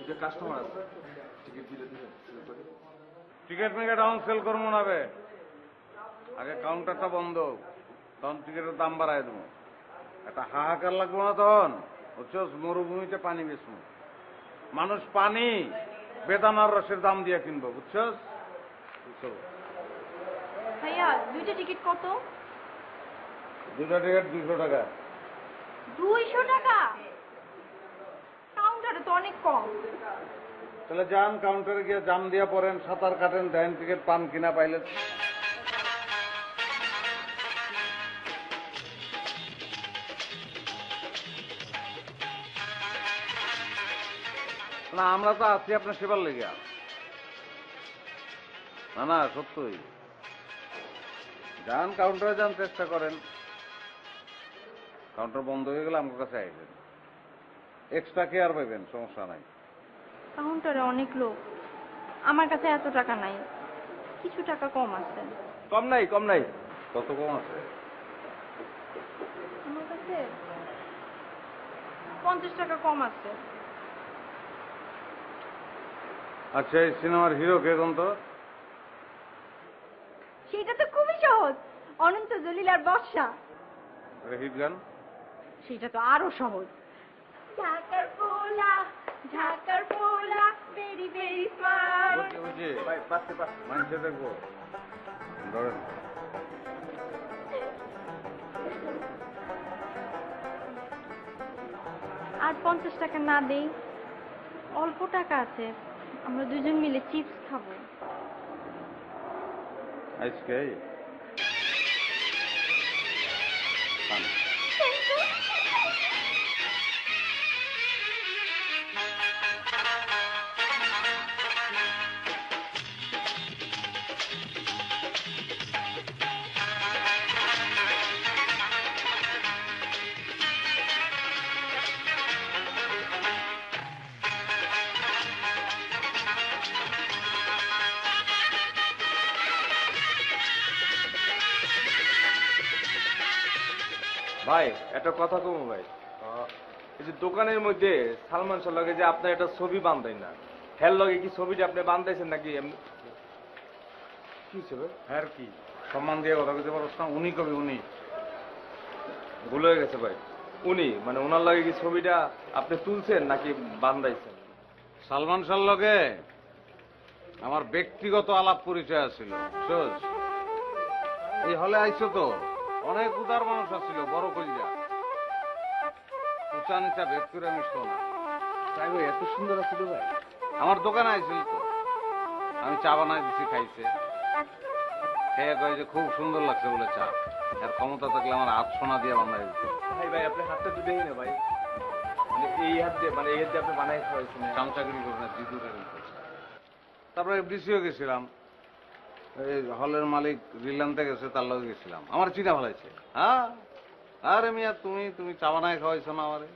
যে কাস্টমার আছে টিকিট দিলে দিবেন টিকিট মিকেট এখন সেল করবো না বে, আগে কাউন্টারটা বন্ধ, তখন টিকিটের দাম বাড়াই দেবো। একটা হাহাকার লাগবো না তখন, বুঝছস? মরুভূমিতে পানি বেচবো, মানুষ পানি বেদানার রসের দাম দিয়ে কিনবো, বুঝছস? ভাইয়া দুইটা টিকিট কত? দুটা টিকিট 200 টাকা। 200 টাকা? কাউন্টারে তো অনেক কম। তাহলে যান কাউন্টারে গিয়ে জাম দিয়া পড়েন, সাঁতার কাটেন, দেন টিকিট পান কিনা পাইলে। না আমরা তো আছি আপনার সেবার লেগে। না না সত্যই, যান কাউন্টারে যান, চেষ্টা করেন। কাউন্টার বন্ধ হয়ে গেলে আমার কাছে আইবেন, এক্সট্রা কেয়ার পাইবেন, সমস্যা নাই। কাউন্টারে অনেক লোক, আমার কাছে এত টাকা নাই, কিছু টাকা কম আছে। কম নাই কম নাই। কত কম আছে? আমার কাছে 50 টাকা কম আছে। আচ্ছা এই সিনেমার হিরো কে কোন তো? সেটা তো খুবই সহজ, অনন্ত জলিল আর বর্ষা। হিট গান? সেটা তো আরো সহজ। ঢাকার পোলা, ঢাকার পোলা, ভেরি ভেরি স্মার্ট। বুঝছি ভাই পাশে পাশে মানুষে দেখবো, ধরেন। আর 50 টাকা না দেই? অল্প টাকা আছে, আমরা দুজন মিলে চিপস খাবো। আজকে পান। ভাই একটা কথা কমু ভাই, এই যে দোকানের মধ্যে সালমান শাহ লগে যে আপনার একটা ছবি বান্ধাই না, হের লগে কি ছবিটা আপনি বান্ধাইছেন নাকি এমনি? কি হিসেবে? হ্যাঁ কি সম্মান দিয়ে কথা বলতে পারছ না? উনি কবি, উনি ভুল হয়ে গেছে ভাই। উনি মানে ওনার লাগে কি ছবিটা আপনি তুলছেন নাকি বান্ধাইছেন? সালমান শাহর লগে আমার ব্যক্তিগত আলাপ পরিচয় আছিল, বুঝছস? এই হলে আইছো তো অনেক উদার মানুষ আছিল, বড় কইলা উঁচা নিচা ভেদ করে মিশতো না। তাই ভাই এত সুন্দর আছিল ভাই। আমার দোকানে আইছিল তো, আমি চা বানাই দিছি, খাইছে, খেয়ে কয়ে যে খুব সুন্দর লাগছে বলে চা। আর ক্ষমতা থাকলে আমার হাত সোনা দিয়ে বানাই দিত। ভাই ভাই আপনি হাতটা তো দেখি না ভাই, মানে এই হাত দিয়ে মানে এই হাত দিয়ে আপনি বানাই খাওয়াইছেন। চামচাগিরি করে না, জিদুরের। তারপরে ডিসিও গেছিলাম, এই হলের মালিক রিলান্তে গেছে, তার লগে গেছিলাম, আমার চিনা ভালাইছে। হ্যাঁ আরে মিয়া তুমি তুমি চা বানায় খাওয়াইছো না আমারে।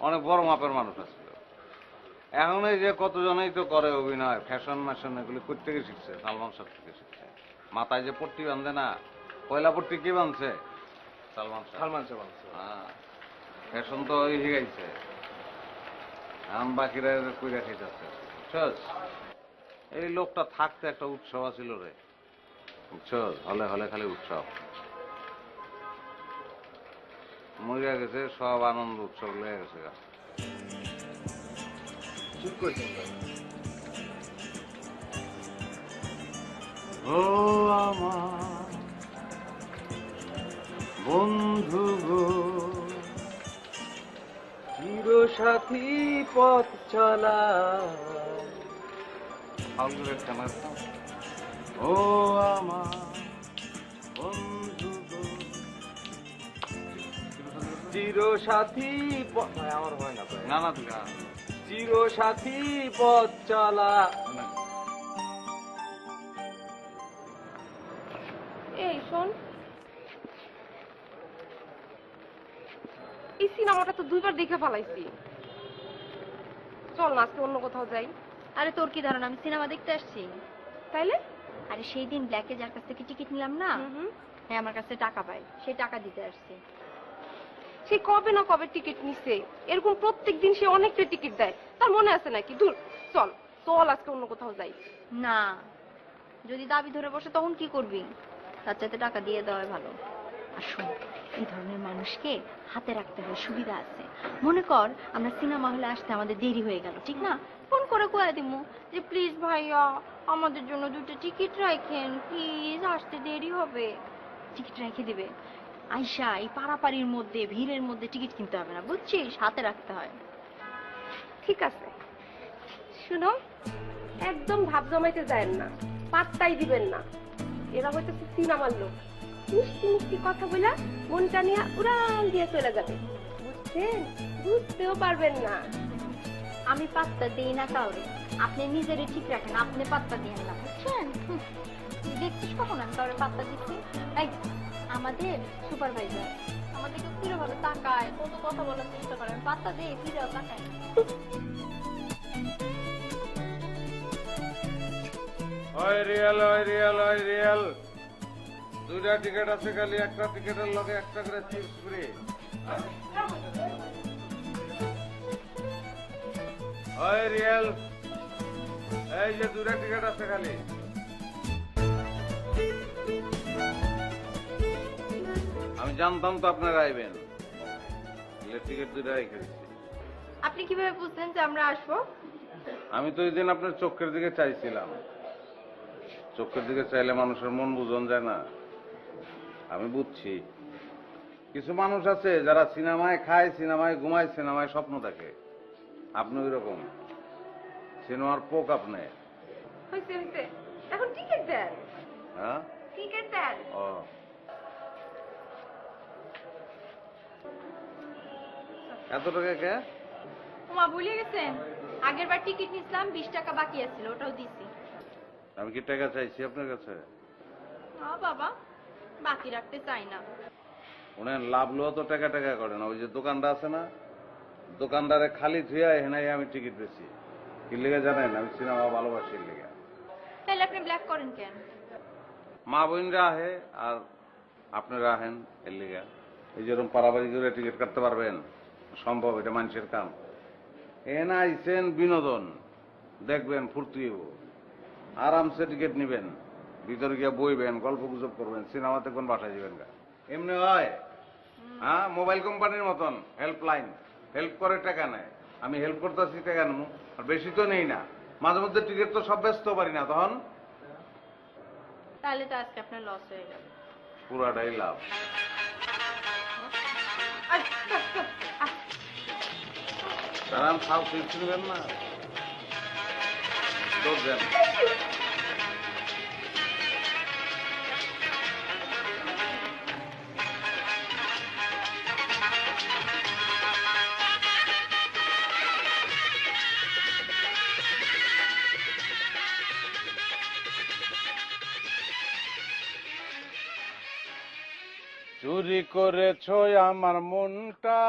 অনেক বড় মাপের মানুষ আসছিল। এখন এই যে কতজনেই তো করে অভিনয়, ফ্যাশন ম্যাশন এগুলি করতে গিয়ে শিখছে, সালমান শাহ থেকে শিখছে। মাথায় যে পট্টি বাঁধে না, পয়লা পট্টি কে বাঁধছে? সালমান শাহ। সালমান শাহ বানছে। হ্যাঁ ফ্যাশন তো ওই শিখাইছে, এখন বাকিরা কইরা খাইতেছে, বুঝছস? এই লোকটা থাকতে একটা উৎসব আছিল রে, বুঝছস? হলে হলে খালি উৎসব, মরিয়া গেছে, সব আনন্দ উৎসব লেগে গেছে। ঠিক করেছেন ভাই। ও আমার বন্ধু গো, চিরসাথী পথ চলা। ফাল্গুনের কানার, ও আমার বন্ধু গো, চিরসাথী ভাই আমার হয় না ভাই। না না তুই গা। চিরসাথী পথ চলা। এই শোন, এই সিনেমাটা তো 2বার দেখে ফেলাইছি, চল না আজকে অন্য কোথাও যাই। আরে তোর কি ধারণা আমি সিনেমা দেখতে আসছি? তাইলে? আরে সেই দিন ব্ল্যাকে যার কাছ থেকে টিকিট নিলাম না, হ্যাঁ আমার কাছে টাকা পাই, সেই টাকা দিতে আসছি। সে কবে না কবে টিকিট নিছে, এরকম প্রত্যেকদিন সে অনেকটা টিকিট দেয়, তার মনে আছে নাকি? দূর, চল চল আজকে অন্য কোথাও যাই। না, যদি দাবি ধরে বসে তখন কি করবি? তার চাইতে টাকা দিয়ে দেওয়াই ভালো। আর শোন, এই ধরনের মানুষকে হাতে রাখতে হয়, সুবিধা আছে। মনে কর আমরা সিনেমা হলে আসতে আমাদের দেরি হয়ে গেল, ঠিক না? ফোন করে কয়ে দিমু যে প্লিজ ভাইয়া আমাদের জন্য 2টা টিকিট রাখেন, প্লিজ আসতে দেরি হবে। টিকিট রেখে দিবে। আইসা এই পাড়াপাড়ির মধ্যে ভিড়ের মধ্যে টিকিট কিনতে হবে না, বুঝছিস? হাতে রাখতে হয়। ঠিক আছে, শুনো, একদম ভাব জমাইতে যায়েন না, পাত্তাই দিবেন না। এরা হইতেছে সিনেমার লোক, মিষ্টি মিষ্টি কথা বলা মনটা নিয়ে উড়াল দিয়ে চলে যাবে, বুঝছেন? বুঝতেও পারবেন না। আমি পাত্তা দিই না কাউরে, আপনি নিজেরই ঠিক রাখেন, আপনি পাত্তা দিয়ে না, বুঝছেন? তুই দেখছিস কখন আমি কাউরে পাত্তা দিচ্ছি? এই আমাদের সুপারভাইজার আমাদেরকে কিরভাবে তাকায়, কত কথা বলার চেষ্টা করে, আমি পাত্তা দিই, ফিরেও তাকায় না। হয় রিয়েল, হয় রিয়েল, হয় রিয়েল। 2টা টিকিট আছে, খালি একটা টিকিটের লগে একটা করে চিপস ফ্রি। হয় রিয়েল, এই যে 2টা টিকিট আছে খালি। আমি জানতাম তো আপনারা আইবেন, টিকিট 2টা রেখে দিচ্ছি। আপনি কিভাবে বুঝলেন যে আমরা আসবো? আমি তো ওই দিন আপনার চোখের দিকে চাইছিলাম। চোখের দিকে চাইলে মানুষের মন বুঝন যায় না? আমি বুঝছি কিছু মানুষ আছে যারা সিনেমায় খায়, সিনেমায় ঘুমায়, সিনেমায় স্বপ্ন দেখে। আপনি ওই রকম সিনেমার পোক আপনি। হয়েছে হয়েছে, এখন টিকিট দেন, হ্যাঁ, টিকিট দেন। ও এত টাকা কে? মা ভুলে গেছেন, আগের বার টিকিট নিছিলাম, 20 টাকা বাকি আছিল, ওটাও দিছি। আমি কি টাকা চাইছি আপনার কাছে? বাবা, বাকি রাখতে চাই না। উনি লাভ লোয়া তো টাকা টাকা করে না। ওই যে দোকানটা আছে না, দোকানদারে খালি ধুয়া হেনাই আমি টিকিট বেশি। কি লেগে জানেন? আমি সিনেমা ভালোবাসি লেগে। তাহলে আপনি ব্ল্যাক করেন কেন? মা বোনরা আহে আর আপনারা আহেন এর লেগে। এই যেরকম পারাবাড়ি করে টিকিট কাটতে পারবেন সম্ভব? এটা মানুষের কাম। এনা আইসেন বিনোদন দেখবেন, ফুর্তি হইব, আরামসে টিকিট নিবেন, ভিতরে গিয়ে বইবেন, গল্প গুজব করবেন, সিনেমাতে কোন বাসায় যাবেন গা। এমনি হয়? হ্যাঁ, মোবাইল কোম্পানির মতন হেল্পলাইন, হেল্প করে টাকা নেয়। আমি হেল্প করতেছি, টাকা নেবো, আর বেশি তো নেই না। মাঝে মধ্যে টিকিট তো সব ব্যস্ত পারি না, তখন তাহলে তো আজকে আপনার লস হয়ে গেল। পুরাটাই লাভ। আরাম খাও, টিপস নেবেন না, দৌড় দেন। চুরি করেছো আমার মনটা,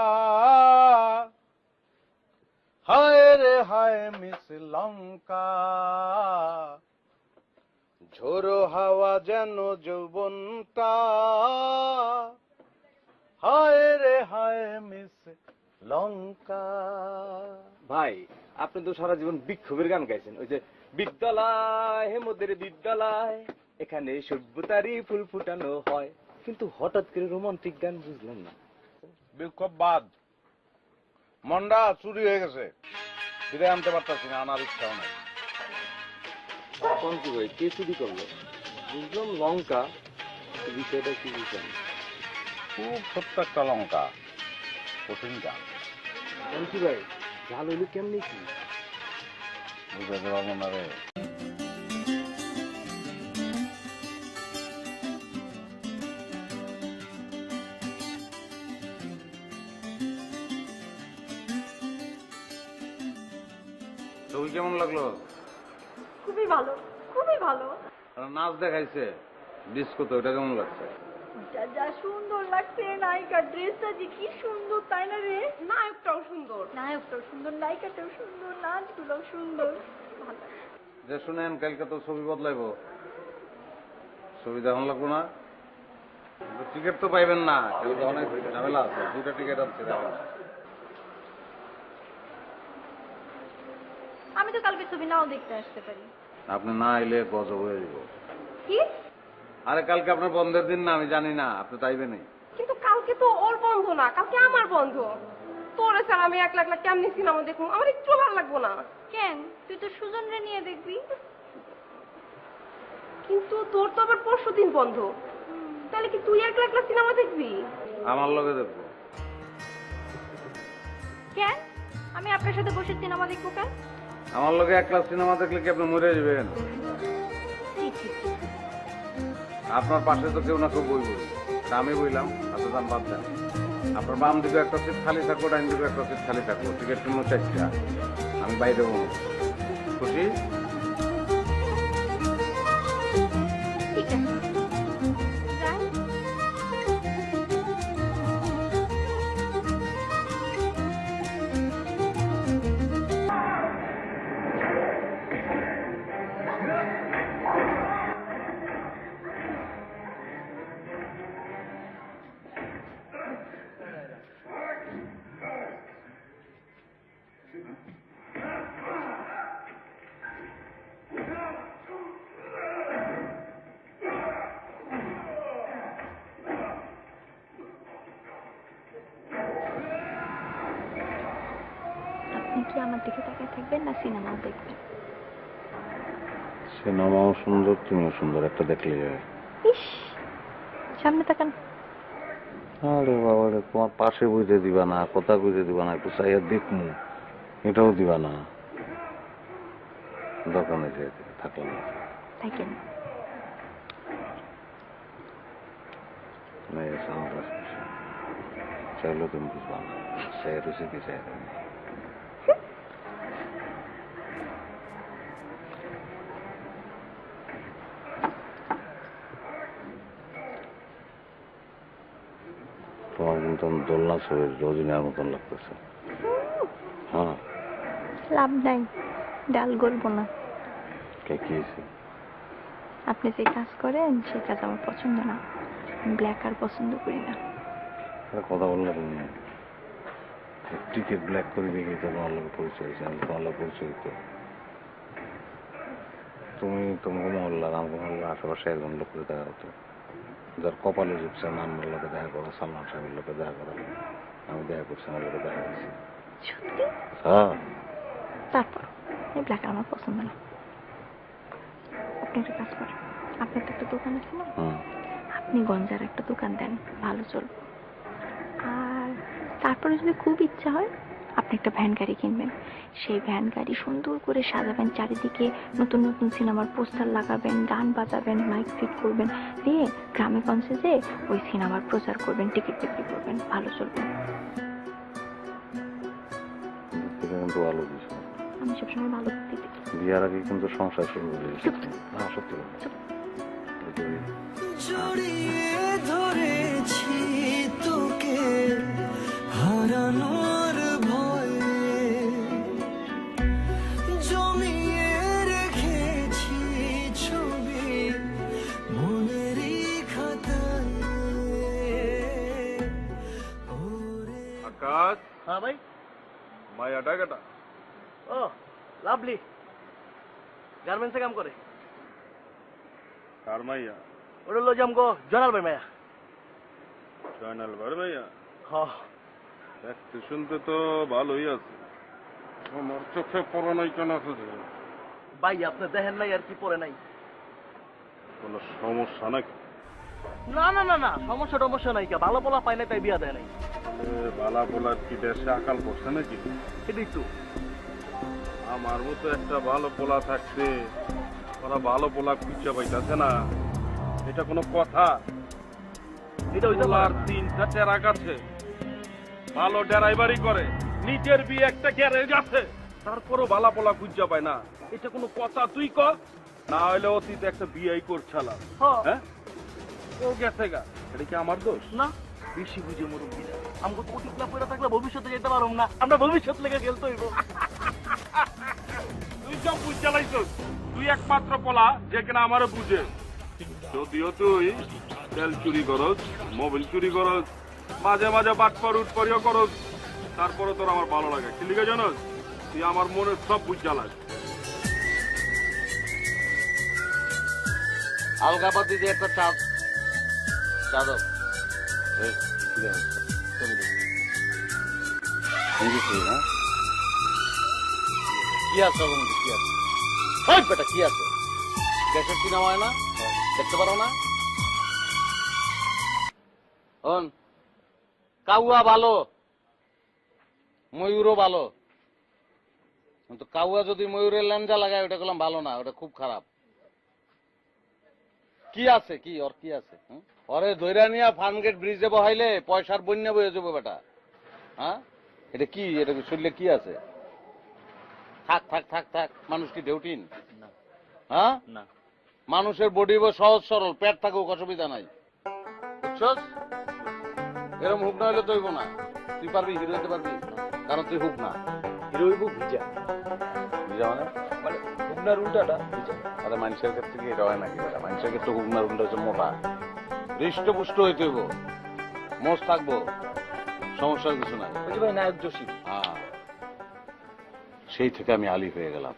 হায় রে হায় মিস লঙ্কা, ঝোড়ো হাওয়া যেন যৌবনটা, হায় রে হায় মিস লঙ্কা। ভাই, আপনি তো সারা জীবন বিক্ষোভের গান গাইছেন। ওই যে বিদ্যালয় হে মোদের বিদ্যালয়, এখানে সভ্যতারই ফুল ফুটানো হয়, কিন্তু হঠাৎ করে রোমান্টিক গান বুঝলাম না। বিক্ষোভ বাদ, মনটা চুরি হয়ে গেছে, ফিরে আনতে পারতাছি না, আনার ইচ্ছাও নাই। কোন কি ভাই, কে চুরি করলো? বুঝলাম লঙ্কা, বিষয়টা কি বুঝলাম? খুব ছোট্ট একটা লঙ্কা, কঠিন গান, কোন কি ভাই, ঝাল হইলো কেমনি কি বুঝাতে পারবো না রে। ছবি কেমন লাগলো? খুবই ভালো, খুবই ভালো। আর নাচ দেখাইছে ডিস্কো, তো ওটা কেমন লাগছে? যা যা সুন্দর লাগছে, নায়িকার ড্রেসটা যে কি সুন্দর, তাই না রে? নায়কটাও সুন্দর, নায়কটাও সুন্দর, নায়িকাটাও সুন্দর, নাচগুলো সুন্দর, ভালো। যে শুনেন, কালকে তো ছবি বদলাইব, ছবি দেখান লাগবো না? টিকিট তো পাইবেন না, কালকে অনেক ঝামেলা আছে, 2টা টিকিট আছে দেখেন। আমি তো কালকে ছবি নাও দেখতে আসতে পারি। আপনি না এলে গজব হয়ে যাব। কি? আরে কালকে আপনার বন্ধের দিন না, আমি জানি না, আপনি চাইবেনই। কিন্তু কালকে তো ওর বন্ধ না, কালকে আমার বন্ধ। তোরে স্যার আমি একলা একলা কেমনি সিনেমা দেখবো? আমার একটু ভালো লাগবো না। কেন, তুই তো সুজনরে নিয়ে দেখবি। কিন্তু তোর তো আবার পরশুদিন বন্ধ, তাহলে কি তুই একলা একলা সিনেমা দেখবি? আমার লগে দেখবো। কেন, আমি আপনার সাথে বসে সিনেমা দেখবো কেন? আমার লগে একলা সিনেমা দেখলে কি আপনি মরে যাবেন? আপনার পাশে তো কেউ না কেউ বই বই, আমি বইলাম, এত দাম বাদ দেন। আপনার বাম দিকে একটা সিট খালি থাকবো, ডাইন দিকে একটা সিট খালি থাকবো, টিকিট কিনবো 4টা, আমি বাইরে বলবো। খুশি? ঠিক আছে, যাই। আপনি কি আমার দিকে তাকিয়ে থাকবেন না সিনেমাও দেখবেন? সিনেমাও সুন্দর, তুমিও সুন্দর, একটা দেখলে যায়। ইস, সামনে তাকান। আরে বাবা রে, তোমার পাশে বুঝতে দিবা না, কথা বুঝতে দিবা না, একটু চাইয়া দেখমু, এটাও দিবা না। দোকানে যেতে থাকলাম না। থাকেন। চাইলেও তুমি বুঝবা না, চাই রয়েছে কি চাই তুমি। তোমার কিন্তু দোলনা শরীর রোজিনার মতন লাগতেছে। হ্যাঁ, লাভ নাই, ডাল গলবো না। কে কি হয়েছে? আপনি যে কাজ করেন সেই কাজ আমার পছন্দ না। ব্ল্যাক আর পছন্দ করি না। কথা বললে তুমি টিকিট ব্ল্যাক করে দেখি তো তোমার লোক পরিচয় হয়েছে, আমি তোমার লোক পরিচয় হইতো। তুমি তোমাকে মহল্লার, আমাকে মহল্লার আশেপাশে একজন লোক করে দেখা হতো, যার কপালে জুটছে নান্নার লোকে দেখা করা, সালমান সাহেবের লোকে দেখা করা। আমি দেখা করছি, আমার লোকে দেখা করছি। সত্যি? হ্যাঁ। তারপর এই ব্ল্যাক আমার পছন্দ না। আপনি একটা কাজ করেন, আপনার তো একটা দোকান আছে না, আপনি গঞ্জার একটা দোকান দেন, ভালো চলবে। আর তারপরে যদি খুব ইচ্ছা হয় আপনি একটা ভ্যান গাড়ি কিনবেন, সেই ভ্যান গাড়ি সুন্দর করে সাজাবেন, চারিদিকে নতুন নতুন সিনেমার পোস্টার লাগাবেন, গান বাজাবেন, মাইক ফিট করবেন, দিয়ে গ্রামে গঞ্জে যে ওই সিনেমার প্রচার করবেন, টিকিট বিক্রি করবেন, ভালো চলবে। কিন্তু ভালো কিছু আমি সবসময় ভালো দিতে দিই। বিয়ার আগে কিন্তু সংসার শুরু হয়ে গেছে। না সত্যি জড়িয়ে ধরেছি তোকে হারানোর ভয়ে, জমিয়ে রেখেছি ছবি মনেরই খাতায়। আকাশ, हाँ भाई। মায়াটা কেটা? ओ लाभली गारमेंट्स से काम करे। কার মাইয়া? ওটা লো যে আমগো জয়নাল ভাই মায়া। জয়নাল ভাই মাইয়া? হ্যাঁ। দেখতে শুনতে তো ভালোই আছে, আমার চোখে পড়া নাই কেন আছে? ভাই আপনি দেখেন নাই আর কি পরে নাই? কোনো সমস্যা নাকি? না না না না, সমস্যা টমস্যা নাই, কে ভালো পোলা পাই না তাই বিয়া দেয় নাই। বালা পোলার কি দেশে আকাল পড়ছে নাকি? এটাই তো। আমার মতো একটা ভালো পোলা থাকতে ওরা ভালো পোলা খুঁজে পাইতেছে না, এটা কোনো কথা? এটা হইতে পোলার 3টা ট্রাক আছে, ভালো ড্রাইভারি করে, নিজের বিয়ে একটা গ্যারেজ আছে, তারপরও ভালা পোলা খুঁজে পায় না, এটা কোনো কথা? তুই কর না, হইলে অতীতে একটা বিয়েই করছিলাম। হ্যাঁ, ও গেছে গা, এটা কি আমার দোষ? না, বেশি বুঝে মুরব্বী না, আমগো তো অতীত না পড়ে থাকলে ভবিষ্যতে যেতে পারুম না, আমরা ভবিষ্যৎ লেগে খেলতে হইব। তুই সব বুঝ চালাইছ, তুই একমাত্র পোলা যে কিনা আমারও বুঝে। যদিও তুই তেল চুরি করস, মোবাইল চুরি করস, মাঝে মাঝে বাটপার উটপারিও করস, তারপরে তোর আমার ভালো লাগে। কি লিখে জানোস? তুই আমার মনে সব বুঝ জ্বালাস। আলগাবাদি দিয়ে একটা চা দাও। কি আছে ওর মধ্যে? কি আছে? ওই বেটা কি আছে? দেশের সিনেমা হয় না? দেখতে পারো না? কাউয়া ভালো, ময়ূরও ভালো, কিন্তু কাউয়া যদি ময়ূরের ল্যাঞ্জা লাগায় ওটা করলাম ভালো না, ওটা খুব খারাপ। কি আছে? কি ওর কি আছে? ওরে ধৈরা নিয়া ফার্মগেট ব্রিজে বহাইলে পয়সার বন্যা বয়ে যাবো বেটা। হ্যাঁ, এটা কি? এটা শুনলে কি আছে? থাক থাক থাক থাক। মানুষ কি ডেউটিন? হ্যাঁ না, মানুষের বডি সহজ সরল, পেট থাকুক, অসুবিধা নাই। বুঝছস? এরকম হুক না হইলে তো হইব না। তুই পারবি হিরো হইতে পারবি? কারণ তুই হুক না। হিরো হইব ভিজা, বুঝা মানে? মানে হুকনার উল্টাটা ভিজা। আরে মানুষের ক্ষেত্রে কি এটা হয় নাকি? মানুষের ক্ষেত্রে হুকনার উল্টা হচ্ছে মোটা, হৃষ্টপুষ্ট হইতে হইব, মোষ থাকবো, সমস্যার কিছু নাই। ওই যে ভাই নায়ক জসিম। হ্যাঁ, সেই থেকে আমি আলী হয়ে গেলাম।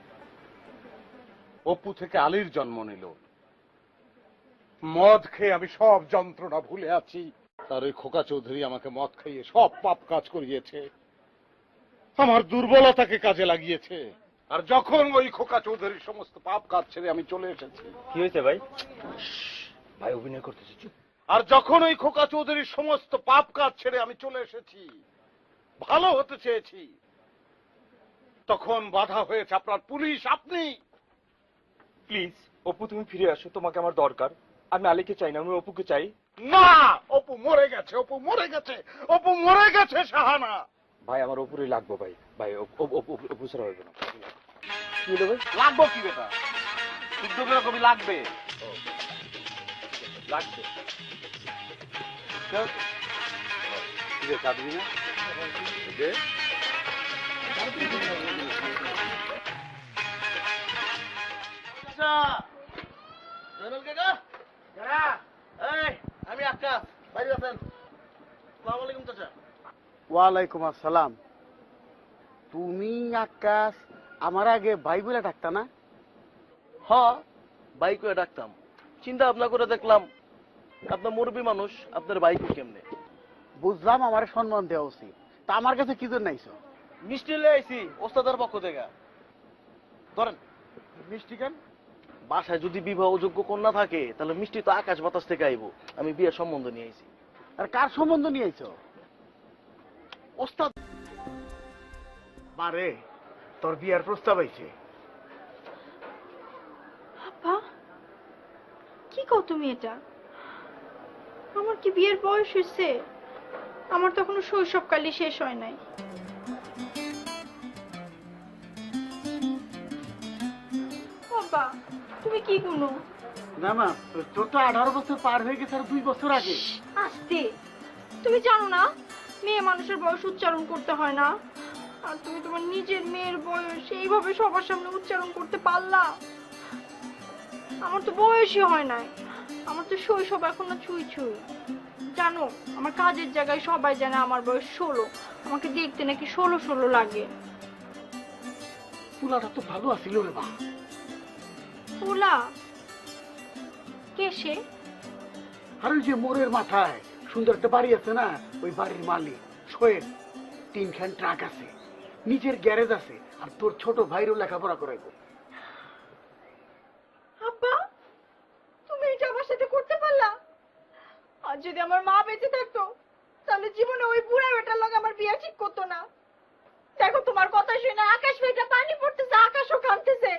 অপু থেকে আলীর জন্ম নিল। মদ খেয়ে আমি সব যন্ত্রণা ভুলে আছি। তার ওই খোকা চৌধুরী আমাকে মদ খাইয়ে সব পাপ কাজ করিয়েছে, আমার দুর্বলতাকে কাজে লাগিয়েছে। আর যখন ওই খোকা চৌধুরীর সমস্ত পাপ কাজ ছেড়ে আমি চলে এসেছি। কি হয়েছে ভাই? ভাই অভিনয় করতেছি, চুপ। আর যখন ওই খোকা চৌধুরীর সমস্ত পাপ কাজ ছেড়ে আমি চলে এসেছি, ভালো হতে চেয়েছি, তখন বাধা হয়েছে আপনার পুলিশ, আপনি। প্লিজ অপু তুমি ফিরে আসো, তোমাকে আমার দরকার। আমি আলীকে চাই না, আমি অপুকে চাই। না, অপু মরে গেছে, অপু মরে গেছে, অপু মরে গেছে শাহানা। ভাই আমার অপুরই লাগবো ভাই। ভাই অপু ছাড়া হবে না। কি হলো ভাই? লাগবো কি বেটা? শুদ্ধ করে কবি লাগবে। লাগবে। ঠিক আছে, চা দিবি না? দে। আমি আকাশ, বাইরে আছেন? আসসালামু আলাইকুম চাচা। ওয়ালাইকুম আসসালাম। তুমি আকাশ আমার আগে ভাই বলে ডাকতা না? হ, বাইক করে ডাকতাম। চিন্তা ভাবনা করে দেখলাম আপনার মুরব্বী মানুষ, আপনার বাইক কেমনে? বুঝলাম আমার সম্মান দেওয়া উচিত, তা আমার কাছে কি জন্য আইছো? মিষ্টি লয়ে আইছি ওস্তাদের পক্ষ থেকে। ধরেন মিষ্টি কেন? বাসায় যদি বিবাহ যোগ্য কন্যা থাকে তাহলে মিষ্টি তো আকাশ বাতাস থেকে আইবো। আমি বিয়ের সম্বন্ধ নিয়ে আইছি। আর কার সম্বন্ধ নিয়ে আইছো? ওস্তাদ। বারে তোর বিয়ার প্রস্তাব আইছে। আপা, কি কও তুমি এটা? আমার কি বিয়ের বয়স হয়েছে? আমার তো এখনো শৈশবকালই শেষ হয় নাই। বাবা তুমি কি গুনো? না মা, তোর তো 18 বছর পার হয়ে গেছে আর 2 বছর আগে। আস্তে, তুমি জানো না মেয়ে মানুষের বয়স উচ্চারণ করতে হয় না? আর তুমি তোমার নিজের মেয়ের বয়স এইভাবে সবার সামনে উচ্চারণ করতে পারলা? আমার তো বয়সই হয় নাই, আমার তো শৈশব এখনো ছুঁই ছুঁই। জানো আমার কাজের জায়গায় সবাই জানে আমার বয়স 16, আমাকে দেখতে নাকি 16 লাগে। পুলাটা তো ভালো আছিল রে মা। পোলা? কে সে? আর ওই যে মোড়ের মাথায় সুন্দর একটা বাড়ি আছে না, ওই বাড়ির মালিক সোহেল। 3খান ট্রাক আছে, নিজের গ্যারেজ আছে, আর তোর ছোট ভাইরও লেখাপড়া করাইবো। আব্বা তুমি এটা আমার সাথে করতে পারলা? আর যদি আমার মা বেঁচে থাকতো তাহলে জীবনে ওই বুড়া বেটার লগে আমার বিয়ে ঠিক করতো না। দেখো তোমার কথা শুনে আকাশ বেটা পানি পড়তেছে, আকাশও কাঁদতেছে।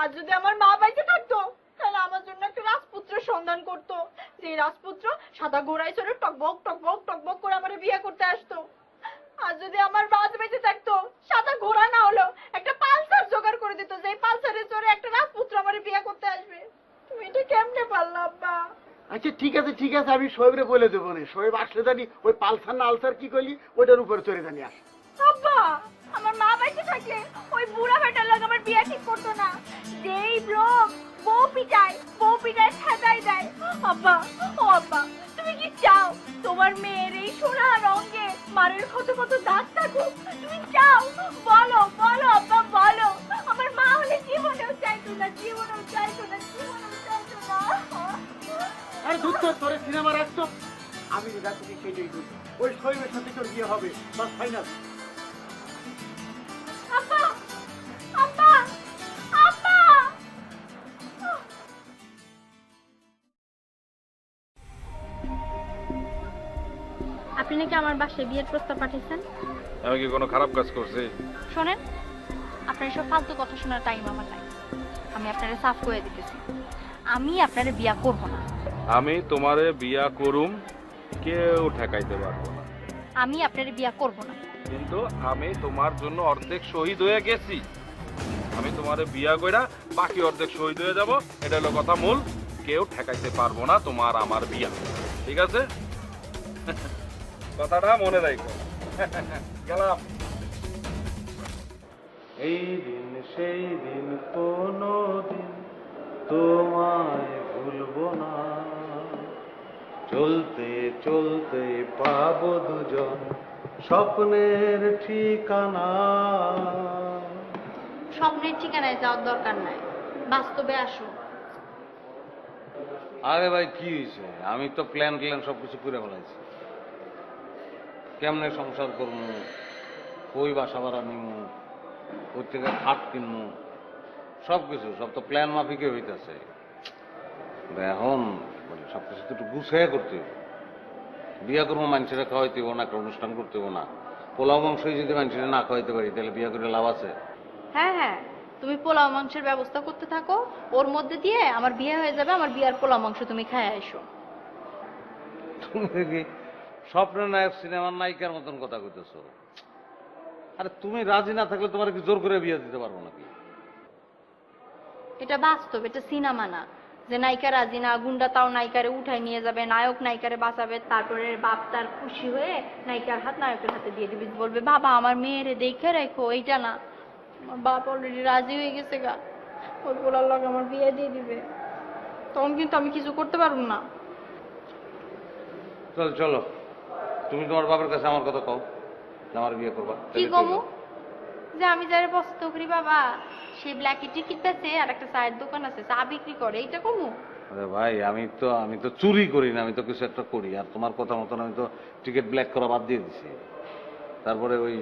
আর যদি আমার মা বেঁচে থাকতো তাহলে আমার জন্য একটা রাজপুত্র সন্ধান করতো, যে রাজপুত্র সাদা ঘোড়ায় চড়ে টকবক টকবক টকবক করে আমার বিয়ে করতে আসতো। আর যদি আমার বাদ বেঁচে থাকতো, সাদা ঘোড়া না হলো একটা পালসার জোগাড় করে দিত, যে পালসারে চড়ে একটা রাজপুত্র আমার বিয়ে করতে আসবে। তুমি এটা কেমনে পারলা আব্বা? আচ্ছা ঠিক আছে ঠিক আছে, আমি সোহেবরে বলে দেবো না। সোহেব আসলে জানি ওই পালসার না আলসার কি করলি ওইটার উপরে চড়ে জানি আস। আব্বা আমার মা বেঁচে থাকলে ওই বুড়া বেটার লগে আমার বিয়ে ঠিক করতো না। যেই লোক বউ পিটায় ছেদাই দেয়। আব্বা ও আব্বা মারের কত কত দাগ থাকুক, তুমি চাও বলো বলো আব্বা বলো। আমার মা হলে জীবনেও চাইতো না, জীবনেও চাইতো না, জীবনেও চাইতো না। আরে দূর তোর তোরে সিনেমা রাখতো, আমি যেটা তুমি সেটাই করি। ওই শৈবের সাথে তোর বিয়ে হবে, বাস ফাইনাল। আব্বা আব্বা আব্বা। আপনি নাকি আমার বাসায় বিয়ের প্রস্তাব পাঠিয়েছেন? আমি কি কোনো খারাপ কাজ করছি? শোনেন, আপনার সব ফালতু কথা শোনার টাইম আমার নাই। আমি আপনারে সাফ করে দিতেছি, আমি আপনারে বিয়া করব না। আমি তোমারে বিয়া করুম, কেউ ঠেকাইতে পারবো না। আমি আপনারে বিয়া করব না। কিন্তু আমি তোমার জন্য অর্ধেক শহীদ হয়ে গেছি। আমি তোমারে বিয়া কইরা বাকি অর্ধেক শহীদ হয়ে যাব, এটা হলো কথা মূল। কেউ ঠেকাইতে পারবো না তোমার আমার বিয়া, ঠিক আছে? কথাটা মনে রাখো। গেলাম। এই দিন সেই দিন কোনো দিন তোমায় ভুলবো না, চলতে চলতে পাবো দুজন স্বপ্নের ঠিকানা। স্বপ্নের ঠিকানায় যাওয়ার দরকার নাই, বাস্তবে আসো। আরে ভাই কি হয়েছে? আমি তো প্ল্যান সবকিছু করে ফেলাইছি। কেমনে সংসার করবো, কই বাসা ভাড়া নিমু, ওই থেকে খাট কিনবো, সবকিছু সব তো প্ল্যান মাফিকে হইতেছে। এখন সবকিছু তো একটু গুছিয়ে করতে হবে। বিয়া করবো মানুষেরা খাওয়াইতে হবো না, একটা অনুষ্ঠান করতে হবো না। পোলাও মাংসই যদি মানুষেরা না খাওয়াইতে পারি তাহলে বিয়া করে লাভ আছে? হ্যাঁ হ্যাঁ, তুমি পোলাও মাংসের ব্যবস্থা করতে থাকো, ওর মধ্যে দিয়ে আমার বিয়ে হয়ে যাবে। আমার বিয়ার পোলাও মাংস তুমি খায় এসো। তুমি কি স্বপ্নের নায়ক সিনেমার নায়িকার মতন কথা কইতেছো? আরে তুমি রাজি না থাকলে তোমার কি জোর করে বিয়ে দিতে পারবো নাকি? এটা বাস্তব, এটা সিনেমা না যে নায়িকা রাজি না, গুন্ডা তাও নায়িকারে উঠাই নিয়ে যাবে, নায়ক নায়িকারে বাঁচাবে, তারপরে বাপ তার খুশি হয়ে নায়িকার হাত নায়কের হাতে দিয়ে দিবি, বলবে বাবা আমার মেয়েরে দেখে রেখো। এইটা না, আমার বাপ অলরেডি রাজি হয়ে গেছে গা, ওই পোলার লগে আমার বিয়ে দিয়ে দিবে। তখন কিন্তু আমি কিছু করতে পারবো না। চলো চলো, তুমি তোমার বাবার কাছে আমার কথা কও, আমার বিয়ে করবা। কি কমু? যে আমি যারা পছন্দ করি বাবা, সে ব্ল্যাকি টিকিট আছে আর একটা চায়ের দোকান আছে, চা বিক্রি করে, এইটা কমু? আরে ভাই আমি তো চুরি করি না, আমি তো কিছু একটা করি। আর তোমার কথা মতন আমি তো টিকিট ব্ল্যাক করা বাদ দিয়ে দিছি। তারপরে ওই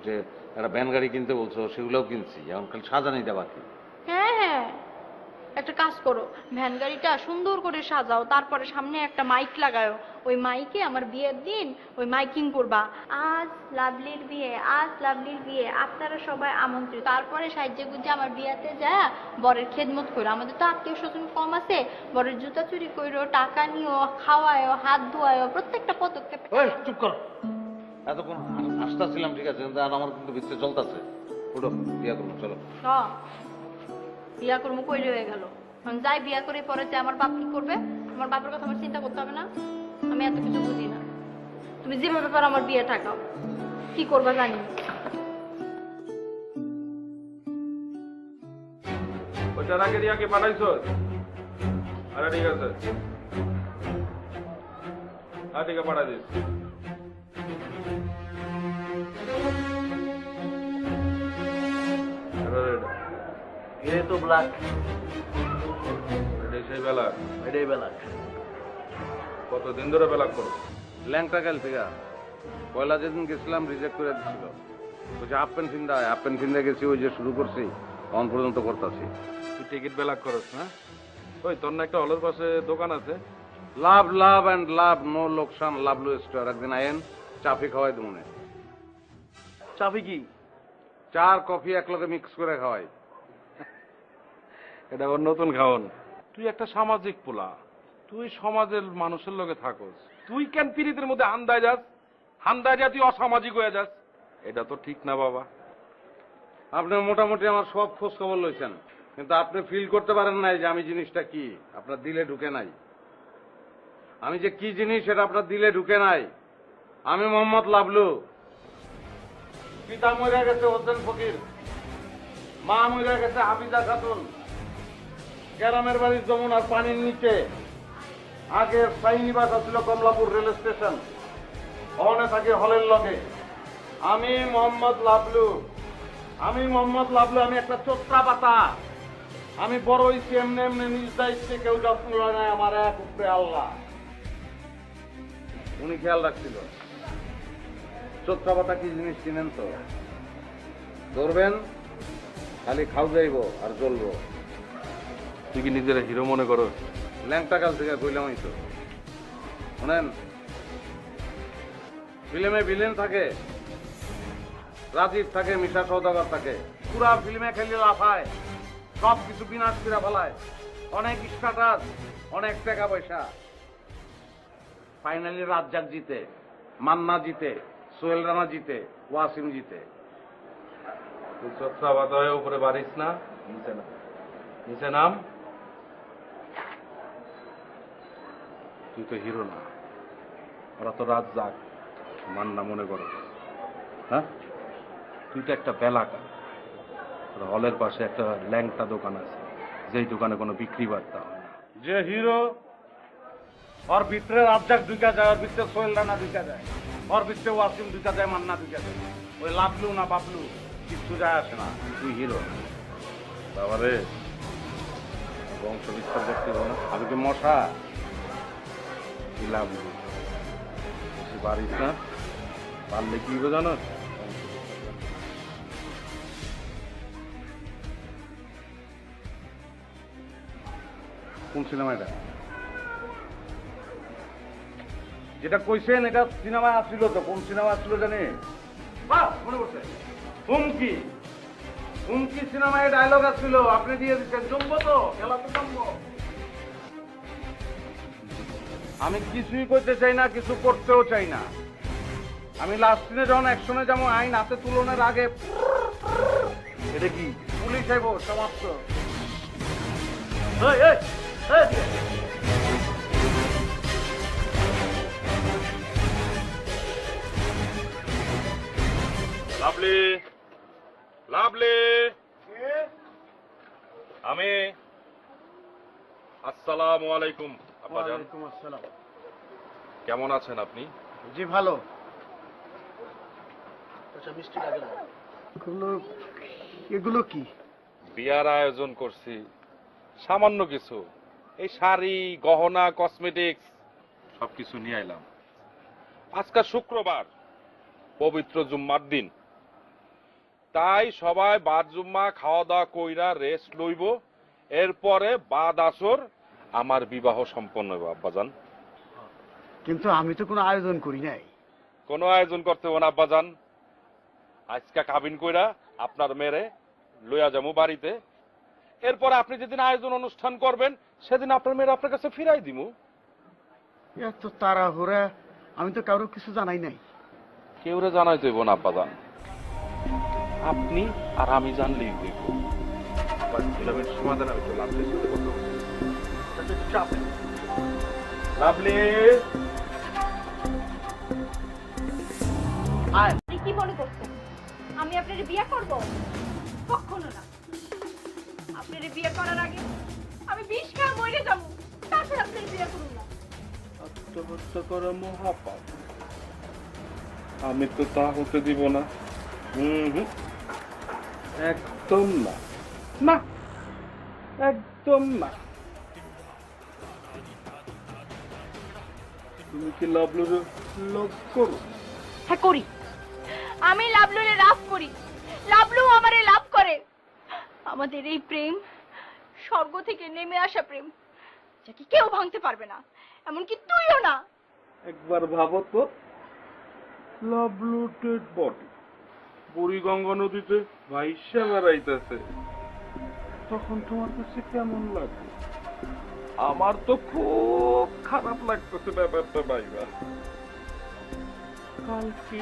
যে একটা ভ্যান গাড়ি কিনতে বলছো সেগুলোও কিনছি, এখন খালি সাজানিটা বাকি। হ্যাঁ হ্যাঁ, একটা কাজ করো, ভ্যান গাড়িটা সুন্দর করে সাজাও, তারপরে সামনে একটা মাইক লাগাও, ওই মাইকে আমার বিয়ের দিন ওই মাইকিং করবা, আজ লাভলির বিয়ে, আজ লাভলির বিয়ে, আপনারা সবাই আমন্ত্রিত। তারপরে সাহায্যে গুজে আমার বিয়াতে যায় বরের খেদমত করো। আমাদের তো আত্মীয় স্বজন কম আছে, বরের জুতা চুরি করো, টাকা নিও, খাওয়ায়ও, হাত ধোয়ায়ও, প্রত্যেকটা পদক্ষেপে। চুপ কর, এতক্ষণ আসতেছিলাম ঠিক আছে, কিন্তু আর আমার কিন্তু ভিতরে চলতেছে। উঠো, বিয়ে করবো, চলো। বিয়া করবো কইলে হয়ে গেল, যাই বিয়া করে পরে যে আমার বাপ কি করবে, আমার বাপের কথা আমার চিন্তা করতে হবে না? আমি এত কিছু বুঝি না, তুমি যেভাবে পারো আমার বিয়ে ঠাকাও, কি করবা জানি। ওইটা রাখে রিয়াকে পাঠাইছো? আরে ঠিক আছে, হ্যাঁ ঠিক আছে, পাঠাই দিস। এটাই তো ব্ল্যাক, এটাই সেই বেলা। এটাই ব্ল্যাক। কতদিন ধরে বেলা করো? ল্যাংটা গেল থেকে পয়লা যেদিন গেছিলাম রিজেক্ট করে দিচ্ছিল, বলছে হাফ প্যান্ট ফিন্দা গেছি, ওই যে শুরু করছি তখন পর্যন্ত করতেছি। তুই টিকিট বেলা করস না? ওই তোর না একটা হলের পাশে দোকান আছে? লাভ লাভ অ্যান্ড লাভ, নো লোকসান, লাভলু স্টোর। একদিন আয়েন, চাফি খাওয়াই দেবো না। চাবি কি? চার কফি একলগে মিক্স করে খাওয়াই। এটা আবার নতুন খাওন। তুই একটা সামাজিক পোলা, তুই সমাজের মানুষের লগে থাকস, তুই কেন পিরিতের মধ্যে হান্দায় যাস? হান্দায় যা তুই অসামাজিক হয়ে যাস, এটা তো ঠিক না বাবা। আপনি মোটামুটি আমার সব খোঁজ খবর লইছেন, কিন্তু আপনি ফিল করতে পারেন নাই যে আমি জিনিসটা কি, আপনার দিলে ঢুকে নাই। আমি যে কি জিনিস সেটা আপনার দিলে ঢুকে নাই। আমি মোহাম্মদ লাভলু, পিতা মরে গেছে হোসেন ফকির, মা মরে গেছে হাফিজা খাতুন, গ্রামের বাড়ির যমুনার পানির নিচে। আগের স্থায়ী নিবাস ছিল কমলাপুর রেল স্টেশন। হনে থাকি হলের লগে। আমি মোহাম্মদ লাবলু, আমি একটা চোত্রা পাতা। আমি বড় হইছি এমনি এমনি, নিজ দায়িত্বে কেউ যত্ন লয় নাই, আমার এক উপরে আল্লাহ। উনি খেয়াল রাখছিল। চোত্রা পাতা কি জিনিস চিনেন তো? ধরবেন, খালি খাও যাইব আর জ্বলবো। তুই কি নিজের হিরো মনে করো? ল্যাংটা কাল থেকে কইলামই তো। শোনেন, ফিল্মে ভিলেন থাকে, রাজীব থাকে, মিশা সওদাগর থাকে। পুরা ফিল্মে খেলে লাফায়, সব কিছু বিনাশ করে ফেলায়, অনেক স্ট্যাটাস, অনেক টাকা পয়সা। ফাইনালি রাজ্জাক জিতে, মান্না জিতে, সোহেল রানা জিতে, ওয়াসিম জিতে। তুই চোখা বাতা হয়ে উপরে বাড়িস না, নিচে নাম। তুই তো হিরো না, ওরা তো রাজ্জাক, মান্না মনে করো। হ্যাঁ, তুই তো একটা বেলাকা। হলের পাশে একটা ল্যাংটা দোকান আছে, যেই দোকানে কোনো বিক্রি বার্তা হয় না। যে হিরো, ওর ভিতরে রাজ্জাক ঢুকা যায়, ওর ভিতরে সোহেল রানা ঢুকা যায়, ওর ভিতরে ওয়াসিম ঢুকা যায়, মান্না ঢুকা যায়। ওই লাভলু না বাবলু কিচ্ছু যায় আসে না, তুই হিরো। বাবারে, বংশ বিস্তার করতে হবে না। আমি কি মশা? কি লাভ নেই, তুই পারিস না। পারলে কি হবে জানো? কোন সিনেমা এটা? যেটা কইছেন এটা সিনেমা আসছিল তো? কোন সিনেমা আসছিল জানি? মনে করছে হুমকি। হুমকি সিনেমায় ডায়লগ আসছিল, আপনি দিয়ে দিচ্ছেন। জমবো তো, খেলা তো জমবো। আমি কিছুই করতে চাই না, কিছু করতেও চাই না। আমি লাস্ট দিনে যখন অ্যাকশনে যাবো, আইন হাতে তুলনের আগে এটা কি পুলিশ আইব, সমাপ্ত। এই, এই, এই। লাভলি, লাভলি, আমি। আসসালামু আলাইকুম আব্বাজান। ওয়ালাইকুম আসসালাম। কেমন আছেন আপনি? জি ভালো। আচ্ছা, মিষ্টি লাগে না। এগুলো কি? বিয়ার আয়োজন করছি, সামান্য কিছু। এই শাড়ি, গহনা, কসমেটিক্স সবকিছু নিয়ে এলাম। আজকে শুক্রবার, পবিত্র জুম্মার দিন, তাই সবাই বাদ জুম্মা খাওয়া দাওয়া কইরা রেস্ট লইব। এরপরে বাদ আসর আমার বিবাহ সম্পন্ন হবে আব্বাজান। কিন্তু আমি তো কোনো আয়োজন করি নাই। কোনো আয়োজন করতে হবে না আব্বাজান। আজকে কাবিন কইরা আপনার মেরে লইয়া যাবো বাড়িতে। এরপরে আপনি যেদিন আয়োজন অনুষ্ঠান করবেন, সেদিন আপনার মেয়ের আপনার কাছে ফিরাই দিমু। এত তাড়াহুড়া, আমি তো কারো কিছু জানাই নাই। কেউরে জানাই দেব না আব্বাজান, আপনি আর আমি জানলেই দেখব। সমাধান আমি তো লাভলির সাথে কথা বলছি। লাভলি, আপনি কি মনে করছেন আমি আপনার বিয়ে করব? কখনো না। আপনার বিয়ে করার আগে আমি বিষ খেয়ে মরে যাব, তারপর আপনার বিয়ে করব না। আত্মহত্যা করা মহাপাপ, আমি তো তা হতে দিব না। একদম না, না, একদম না। তুমি কি লাভলুর লোভ করো? হ্যাঁ করি। আমি লাভলুরে লাভ করি, লাভলু আমারে লাভ করে। আমাদের এই প্রেম স্বর্গ থেকে নেমে আসা প্রেম, যাকে কেউ ভাঙতে পারবে না, এমনকি তুইও না। একবার ভাবো তো, লাভলু ডেড বডি বুড়িগঙ্গা নদীতে ভাইসা বেড়াইতেছে, তখন তোমার কাছে কেমন লাগবে? আমার তো খুব খারাপ লাগতেছে ব্যাপারটা ভাইবা। কালকে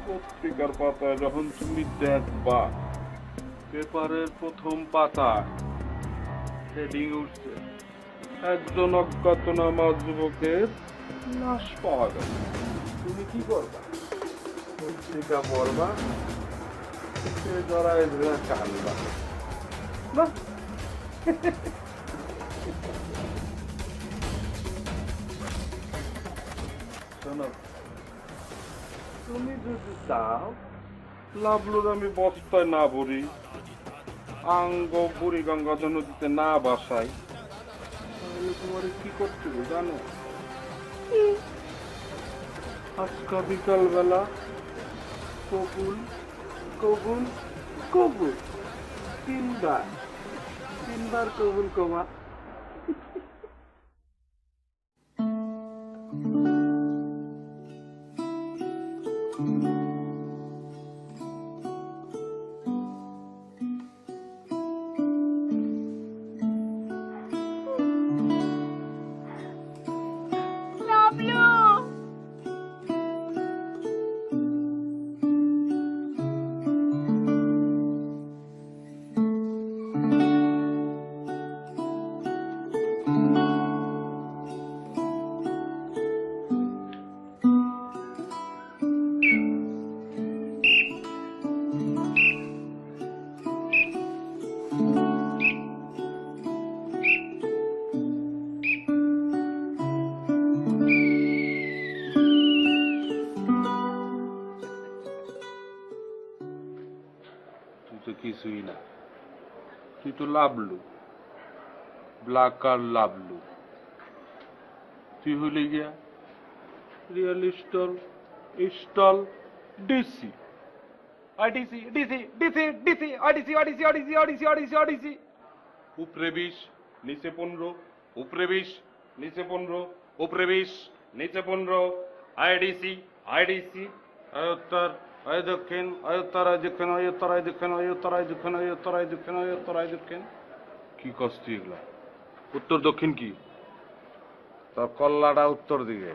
পত্রিকার পাতায় যখন তুমি দেখবা, পেপারের প্রথম পাতায় হেডিং উঠছে, একজন অজ্ঞাতনামা যুবকের লাশ পাওয়া গেল। তুমি কি করবা? পত্রিকা পড়বা, সে জড়ায় ধরে কানবা না? শোনো, তুমি যদি চাও লাভলুর আমি বস্তায় না ভরি, আঙ্গ বুড়ি গঙ্গা নদীতে না বাসাই, তাহলে তোমার কি করতে হবে জানো? আজকা বিকাল বেলা কবুল কবুল কবুল তিনবার কবুল কমা। তুই তো কিছুই না, তুই তো লাভলু, ব্ল্যাক আর লাভলু। তুই হলে গিয়া real stall DC IDC DC DC DC IDC IDC IDC IDC IDC IDC. উপরে 20 নিচে 15, উপরে 20 নিচে 15, উপরে 20 নিচে 15, আইডিসি আইডিসি। আয়োত্তর আয় দক্ষিণ, আয়োত্তর আয় দক্ষিণ, আয়োত্তর আয় দক্ষিণ, আয়োত্তর আয় দক্ষিণ, আয়োত্তর আয় দক্ষিণ, আয়োত্তর আয় দক্ষিণ। কি কষ্ট এগুলা? উত্তর দক্ষিণ কি? তোর কল্লাটা উত্তর দিকে,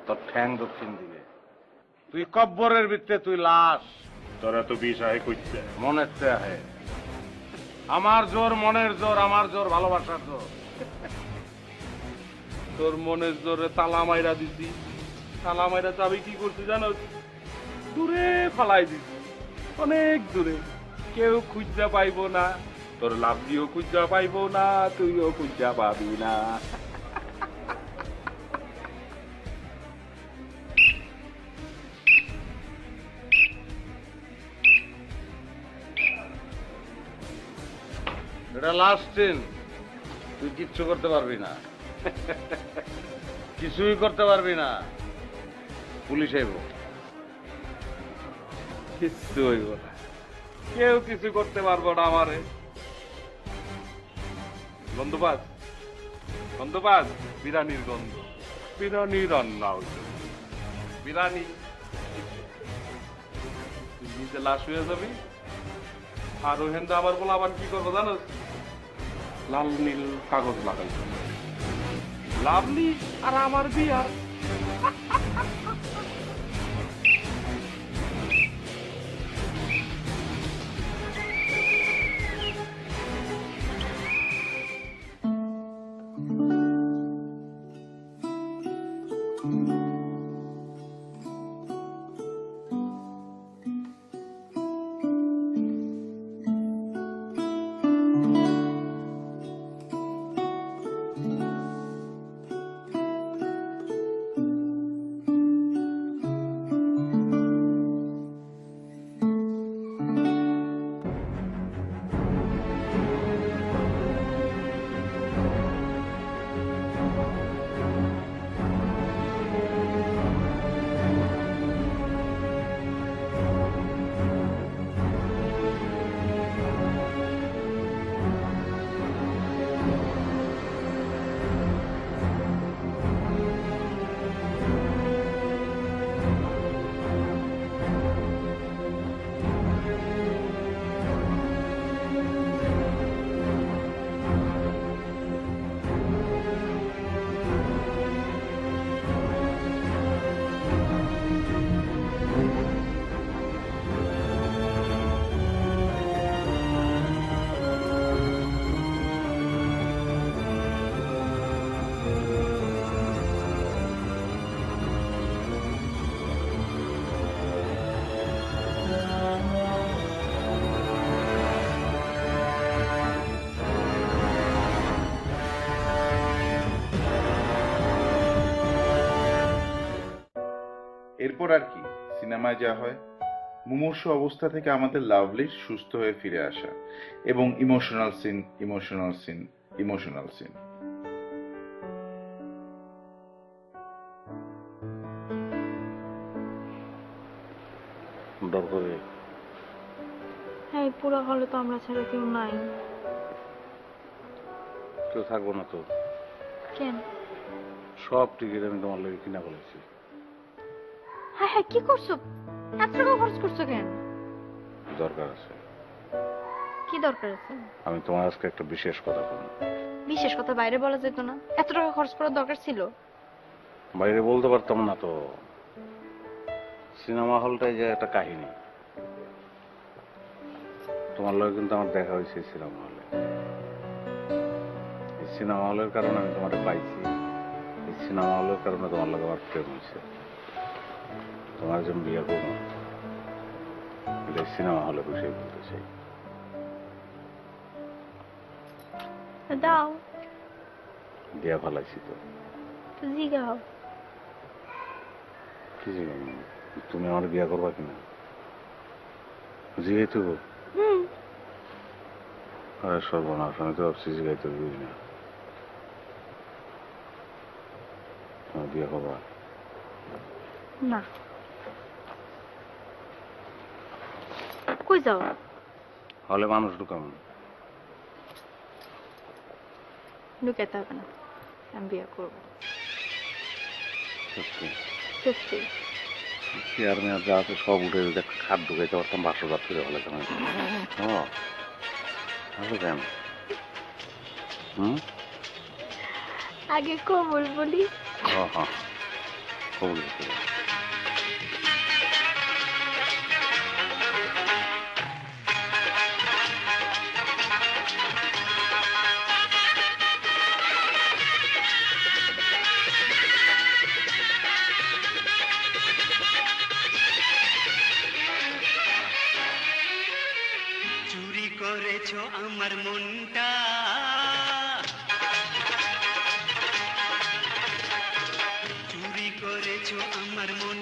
তোর ঠ্যাং দক্ষিণ দিকে। তুই কব্বরের ভিতরে, তুই লাশ। তোর এত বিষ আহে কইতে? মনের তে আহে। আমার জোর মনের জোর, আমার জোর ভালোবাসার জোর। তোর মনের জোরে তালা মাইরা দিছি, তালা মাইরা চাবি কি করছি জানো? দূরে ফালাই দিছি, অনেক দূরে, কেউ খুঁজা পাইব না। তোর লাভলিও খুঁজা পাইব না, তুইও খুঁজা পাবি না। এটা লাস্ট ট্রেন, তুই কিচ্ছু করতে পারবি না, কিছুই করতে পারবি না। পুলিশ আইব, কিচ্ছু হইব না, কেউ কিছু করতে পারবো না আমারে। গন্ধপাস গন্ধপাস, বিরানির গন্ধ, বিরানি রান্না হইল, বিরানি। তুই নিজে লাশ হয়ে যাবি, আর ওখান আমার বলে আবার কি করবো জানো? লাল নীল কাগজ লাগাই, লাভলি আর আমার বিয়া। এরপর আর কি, সিনেমায় যা হয়, মুমূর্ষ অবস্থা থেকে আমাদের লাভলি সুস্থ হয়ে ফিরে আসা এবং emotional scene, emotional scene, emotional scene. দরকারে হ্যাঁ, পুরো হলে তো আমরা ছাড়া কেউ নাই। কেউ থাকবো না তো। কেন? সব টিকিট আমি তোমার লাগে কিনা বলেছি। হ্যাঁ হ্যাঁ, কি করছো? এত টাকা খরচ করছো কেন? দরকার আছে। কি দরকার আছে? আমি তোমার আজকে একটা বিশেষ কথা বলবো। বিশেষ কথা বাইরে বলা যেত না? এত টাকা খরচ করার দরকার ছিল? বাইরে বলতে পারতাম না তো। সিনেমা হলটাই যে একটা কাহিনী। তোমার লগে কিন্তু আমার দেখা হয়েছে সিনেমা হলে। এই সিনেমা হলের কারণে আমি তোমাকে পাইছি। এই সিনেমা হলের কারণে তোমার লগে আমার প্রেম হয়েছে। তোমার একজন বিয়ে করবো, এটা সিনেমা হলে বসে বলতে চাই। দাও। বিয়া ফেলাইছি তো। জিগাও। কি জিগাম? তুমি আমার বিয়া করবা কিনা জিগাইতে গো? আরে সর্বনাশ, আমি তো ভাবছি জিগাইতে বুঝি না। তোমার বিয়া করবা না। কই যাও? হলে মানুষ ঢুকাম। ঢুকাইতে হবে না, আমি বিয়ে করবো। সত্যি? সত্যি। চেয়ার মেয়ার যা আছে সব উঠে যদি একটা খাট ঢুকাইতে পারতাম 500 করে হলে কেন? হবে কেন? আগে কবুল বলি। হ্যাঁ হ্যাঁ, কবুল করতে হবে। চুরি করেছো আমার মনটা, চুরি করেছো আমার মন